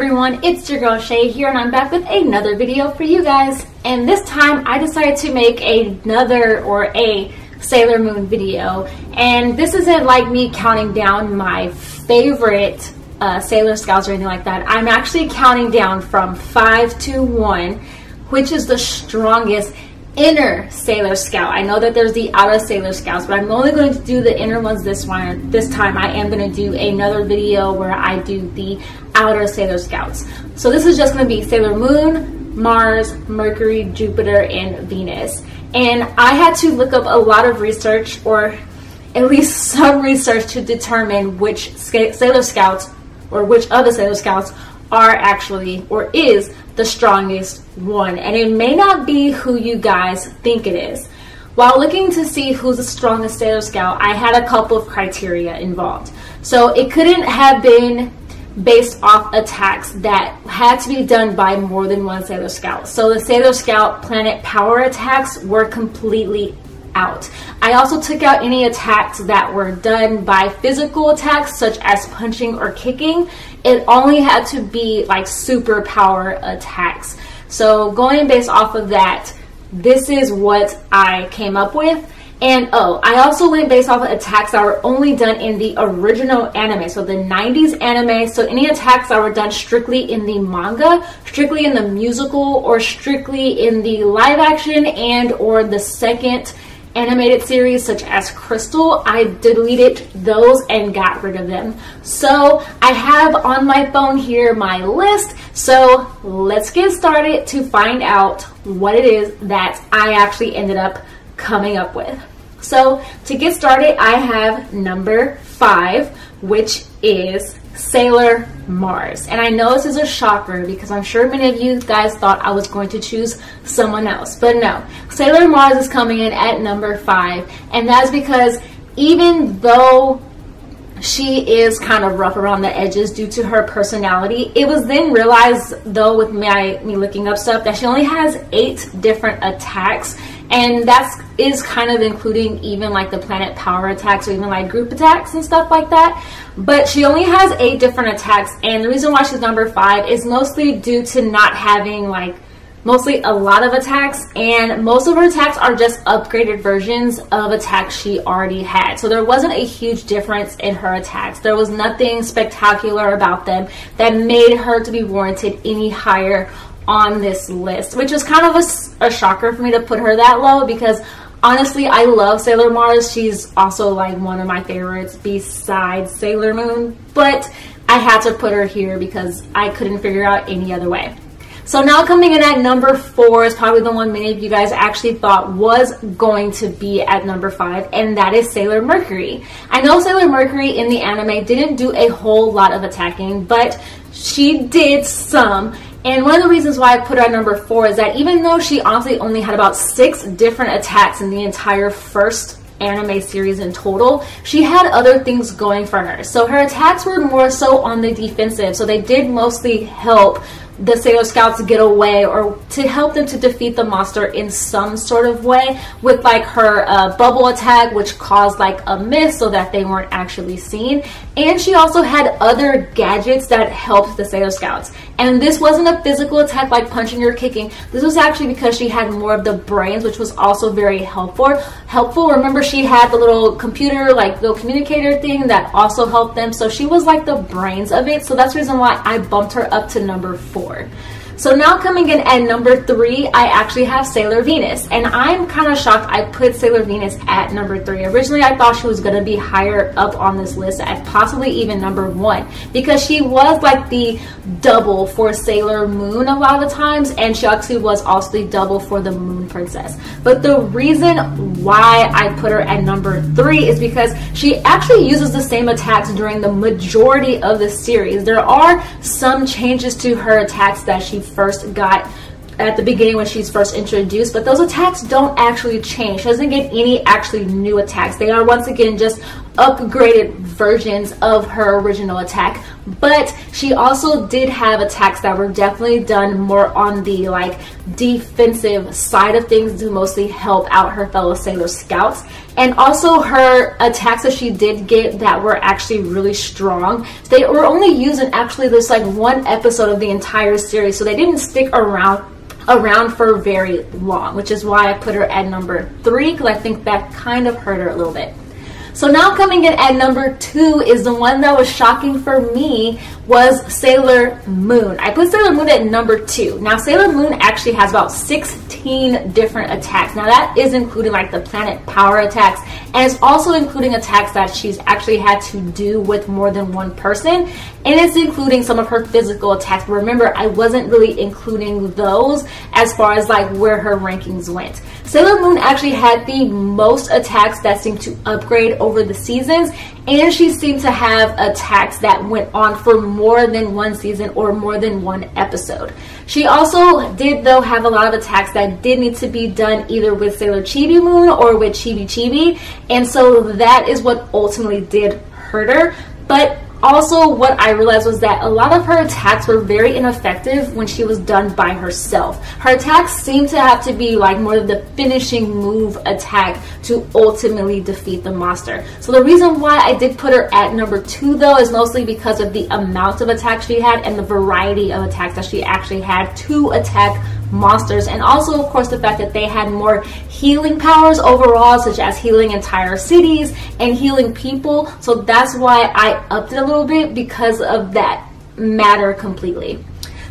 everyone, it's your girl Shay here, and I'm back with another video for you guys. And this time I decided to make a Sailor Moon video, and this isn't like me counting down my favorite Sailor Scouts or anything like that. I'm actually counting down from 5 to 1, which is the strongest inner Sailor Scout. I know that there's the outer Sailor Scouts, but I'm only going to do the inner ones this time. I am going to do another video where I do the outer Sailor Scouts. So this is just going to be Sailor Moon, Mars, Mercury, Jupiter, and Venus. And I had to look up a lot of research, or at least some research, to determine which Sailor Scouts, or which of the Sailor Scouts are actually, or is, the strongest one. And it may not be who you guys think it is. While looking to see who's the strongest Sailor Scout, I had a couple of criteria involved. So it couldn't have been based off attacks that had to be done by more than one Sailor Scout. So the Sailor Scout planet power attacks were completely out. I also took out any attacks that were done by physical attacks, such as punching or kicking. It only had to be like superpower attacks. So going based off of that, this is what I came up with. And I also went based off of attacks that were only done in the original anime, so the 90s anime. So any attacks that were done strictly in the manga, strictly in the musical, or strictly in the live action and or the second animated series, such as Crystal, I deleted those and got rid of them. So I have on my phone here my list, so let's get started to find out what it is that I actually ended up coming up with. So to get started, I have number 5, which is Sailor Mars. And I know this is a shocker because I'm sure many of you guys thought I was going to choose someone else, but no. Sailor Mars is coming in at number 5, and that's because even though she is kind of rough around the edges due to her personality, it was then realized, though, with me looking up stuff, that she only has 8 different attacks, and that is kind of including even like the planet power attacks or even like group attacks and stuff like that. But she only has 8 different attacks, and the reason why she's number 5 is mostly due to not having like mostly a lot of attacks, and most of her attacks are just upgraded versions of attacks she already had. So there wasn't a huge difference in her attacks. There was nothing spectacular about them that made her to be warranted any higher on this list, which is kind of a shocker for me to put her that low, because honestly, I love Sailor Mars. She's also like one of my favorites besides Sailor Moon, but I had to put her here because I couldn't figure out any other way. So now coming in at number 4 is probably the one many of you guys actually thought was going to be at number 5, and that is Sailor Mercury. I know Sailor Mercury in the anime didn't do a whole lot of attacking, but she did some. And one of the reasons why I put her at number 4 is that even though she honestly only had about 6 different attacks in the entire first anime series in total, she had other things going for her. So her attacks were more so on the defensive, so they did mostly help the Sailor Scouts get away, or to help them to defeat the monster in some sort of way, with like her bubble attack, which caused like a mist so that they weren't actually seen. And she also had other gadgets that helped the Sailor Scouts. And this wasn't a physical attack like punching or kicking. This was actually because she had more of the brains, which was also very helpful. Remember, she had the little computer, like little communicator thing that also helped them. So she was like the brains of it. So that's the reason why I bumped her up to number 4. So now coming in at number 3, I actually have Sailor Venus, and I'm kind of shocked I put Sailor Venus at number 3. Originally, I thought she was going to be higher up on this list, at possibly even number 1, because she was like the double for Sailor Moon a lot of the times, and she actually was also the double for the Moon Princess. But the reason why I put her at number 3 is because she actually uses the same attacks during the majority of the series. There are some changes to her attacks that she first got at the beginning when she's first introduced, but those attacks don't actually change. She doesn't get any actually new attacks. They are once again just upgraded versions of her original attack, but she also did have attacks that were definitely done more on the like defensive side of things to mostly help out her fellow Sailor Scouts. And also her attacks that she did get that were actually really strong, they were only used in actually this like one episode of the entire series, so they didn't stick around for very long, which is why I put her at number 3, because I think that kind of hurt her a little bit. So now coming in at number 2 is the one that was shocking for me, was Sailor Moon. I put Sailor Moon at number 2. Now Sailor Moon actually has about 16 different attacks. Now that is including like the planet power attacks, and it's also including attacks that she's actually had to do with more than one person, and it's including some of her physical attacks. But remember, I wasn't really including those as far as like where her rankings went. Sailor Moon actually had the most attacks that seemed to upgrade over the seasons, and she seemed to have attacks that went on for more than one season or more than one episode. She also did though have a lot of attacks that did need to be done either with Sailor Chibi Moon or with Chibi Chibi, and so that is what ultimately did hurt her. But also what I realized was that a lot of her attacks were very ineffective when she was done by herself. Her attacks seemed to have to be like more of the finishing move attack to ultimately defeat the monster. So the reason why I did put her at number 2 though is mostly because of the amount of attacks she had and the variety of attacks that she actually had to attack monsters, and also of course the fact that they had more healing powers overall, such as healing entire cities and healing people. So that's why I upped it a little bit, because of that matter completely.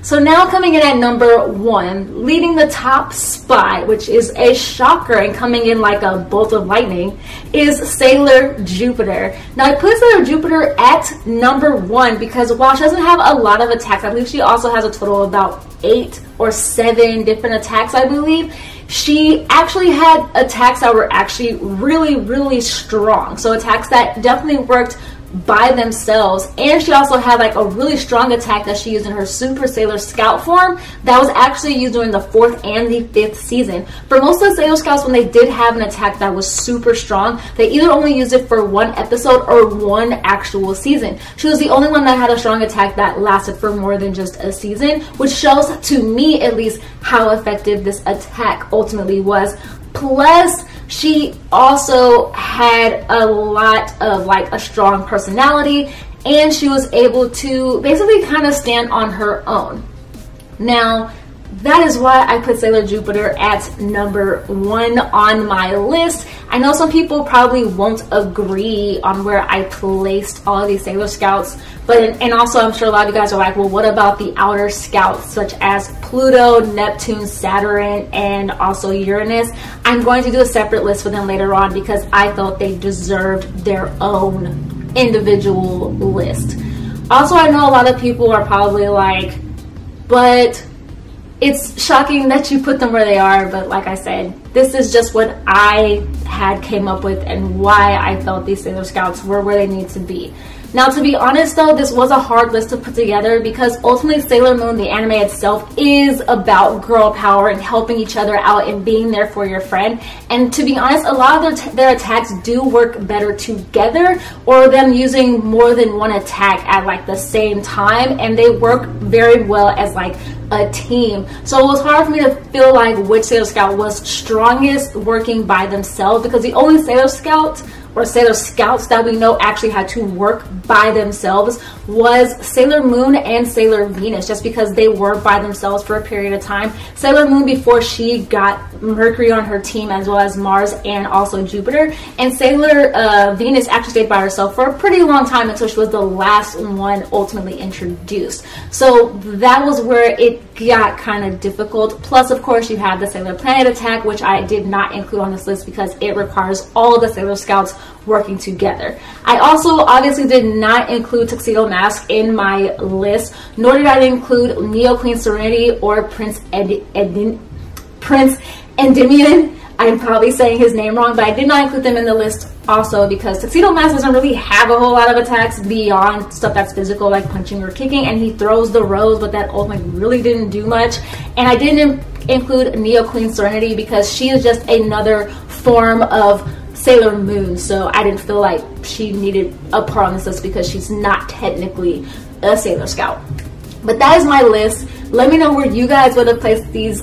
So now coming in at number 1, leading the top spot, which is a shocker and coming in like a bolt of lightning, is Sailor Jupiter. Now I put Sailor Jupiter at number 1 because while she doesn't have a lot of attacks, I believe she also has a total of about 8 or 7 different attacks, I believe. She actually had attacks that were actually really strong. So attacks that definitely worked by themselves, and she also had like a really strong attack that she used in her Super Sailor Scout form that was actually used during the 4th and the 5th season. For most of the Sailor Scouts, when they did have an attack that was super strong, they either only used it for one episode or one actual season. She was the only one that had a strong attack that lasted for more than just a season, which shows to me at least how effective this attack ultimately was. Plus, she also had a lot of like a strong personality, and she was able to basically kind of stand on her own. Now, that is why I put Sailor Jupiter at number 1 on my list. I know some people probably won't agree on where I placed all of these Sailor Scouts, but and also I'm sure a lot of you guys are like, well, what about the outer scouts such as Pluto, Neptune, Saturn, and also Uranus? I'm going to do a separate list for them later on because I felt they deserved their own individual list. Also, I know a lot of people are probably like, but it's shocking that you put them where they are, but like I said, this is just what I had came up with and why I felt these Sailor Scouts were where they need to be. Now, to be honest though, this was a hard list to put together because ultimately Sailor Moon, the anime itself, is about girl power and helping each other out and being there for your friend. And to be honest, a lot of their attacks do work better together, or them using more than one attack at like the same time, and they work very well as like a team. So it was hard for me to feel like which Sailor Scout was strongest working by themselves, because the only Sailor Scout or Sailor Scouts that we know actually had to work by themselves was Sailor Moon and Sailor Venus, just because they were by themselves for a period of time. Sailor Moon before she got Mercury on her team, as well as Mars and also Jupiter, and Sailor Venus actually stayed by herself for a pretty long time until she was the last one ultimately introduced. So that was where it got kind of difficult. Plus, of course, you have the Sailor Planet attack, which I did not include on this list because it requires all of the Sailor Scouts working together. I also obviously did not include Tuxedo Mask in my list, nor did I include Neo Queen Serenity or Prince Endymion. I'm probably saying his name wrong, but I did not include them in the list also because Tuxedo Mask doesn't really have a whole lot of attacks beyond stuff that's physical, like punching or kicking, and he throws the rose, but that ultimately really didn't do much. And I didn't include Neo Queen Serenity because she is just another form of Sailor Moon, so I didn't feel like she needed a part on this list because she's not technically a Sailor Scout. But that is my list. Let me know where you guys would have placed these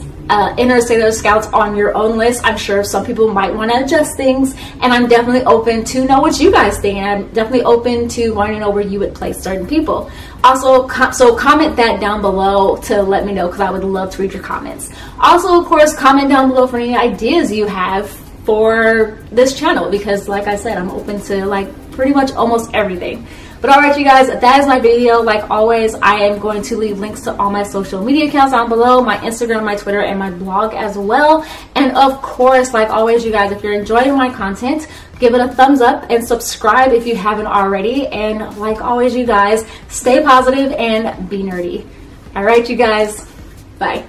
inner Sailor Scouts on your own list. I'm sure some people might want to adjust things, and I'm definitely open to know what you guys think. I'm definitely open to wanting to know where you would place certain people. Also, so comment that down below to let me know, because I would love to read your comments. Also, of course, comment down below for any ideas you have for this channel, because like I said, I'm open to like pretty much almost everything. But alright, you guys, that is my video. Like always, I am going to leave links to all my social media accounts down below, my Instagram, my Twitter, and my blog as well. And of course, like always, you guys, if you're enjoying my content, give it a thumbs up and subscribe if you haven't already. And like always, you guys, stay positive and be nerdy. Alright, you guys, bye.